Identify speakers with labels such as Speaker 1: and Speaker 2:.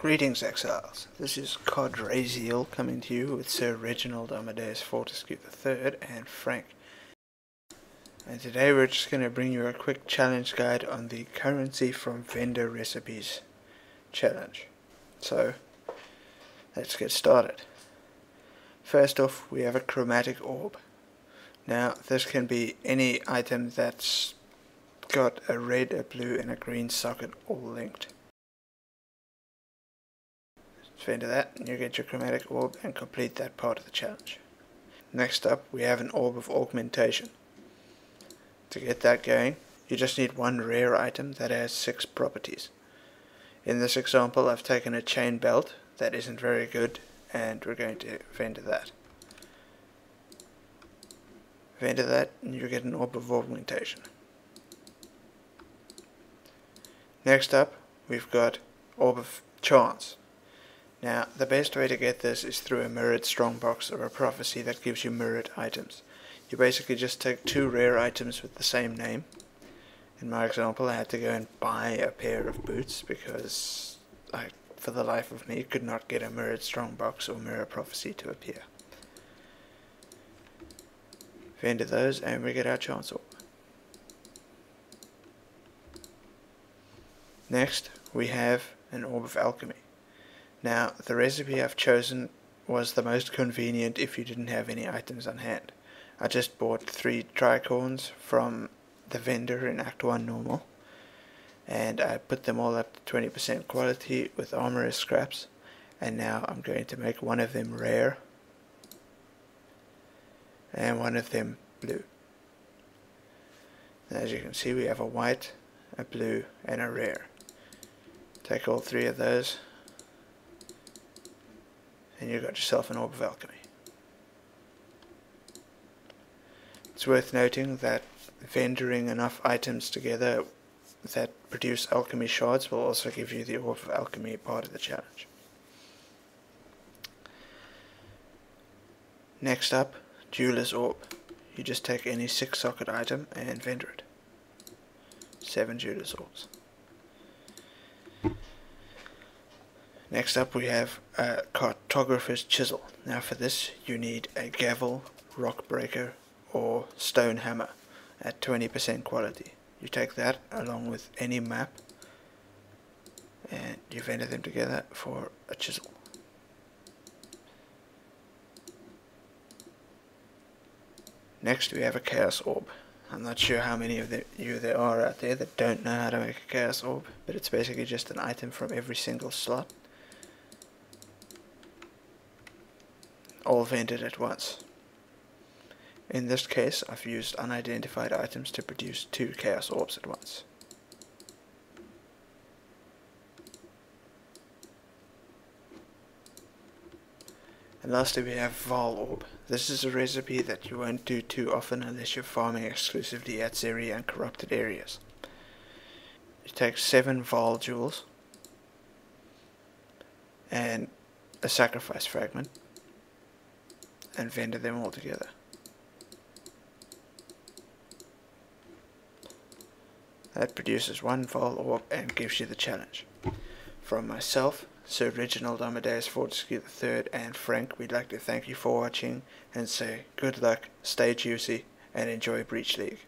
Speaker 1: Greetings, exiles. This is Cartographers coming to you with Sir Reginald Amadeus Fortescue III and Frank. And today we're just going to bring you a quick challenge guide on the currency from vendor recipes challenge. So, let's get started. First off, we have a Chromatic Orb. Now, this can be any item that's got a red, a blue and a green socket all linked. Vendor that and you get your Chromatic Orb and complete that part of the challenge. Next up we have an Orb of Augmentation. To get that going you just need one rare item that has 6 properties. In this example I've taken a chain belt that isn't very good and we're going to vendor that. Vendor that and you get an Orb of Augmentation. Next up we've got Orb of Chance. Now, the best way to get this is through a mirrored strongbox or a prophecy that gives you mirrored items. You basically just take 2 rare items with the same name. In my example, I had to go and buy a pair of boots because I, for the life of me, could not get a mirrored strongbox or mirror prophecy to appear. Vendor those and we get our chance orb. Next, we have an Orb of Alchemy. Now, the recipe I've chosen was the most convenient if you didn't have any items on hand. I just bought 3 tricorns from the vendor in Act 1 normal, and I put them all up to 20% quality with armorer's scraps, and now I'm going to make one of them rare, and one of them blue. And as you can see we have a white, a blue, and a rare. Take all 3 of those, and you've got yourself an Orb of Alchemy. It's worth noting that vendoring enough items together that produce alchemy shards will also give you the Orb of Alchemy part of the challenge. Next up, Jeweler's Orb. You just take any 6 socket item and vendor it. 7 Jeweler's Orbs. Next up we have a Cartographers Chisel. Now for this you need a gavel, rock breaker or stone hammer at 20% quality. You take that along with any map and you vendor them together for a chisel. Next we have a Chaos Orb. I'm not sure how many of you there are out there that don't know how to make a Chaos Orb, but it's basically just an item from every single slot, all vendored at once. In this case I've used unidentified items to produce 2 Chaos Orbs at once. And lastly we have Vaal Orb. This is a recipe that you won't do too often unless you're farming exclusively at Zeri and corrupted areas. You take 7 Vaal jewels and a sacrifice fragment and vendor them all together. That produces 1 Vaal Orb and gives you the challenge. From myself, Sir Reginald Amadeus Fortescue III and Frank, we'd like to thank you for watching and say good luck, stay juicy and enjoy Breach League.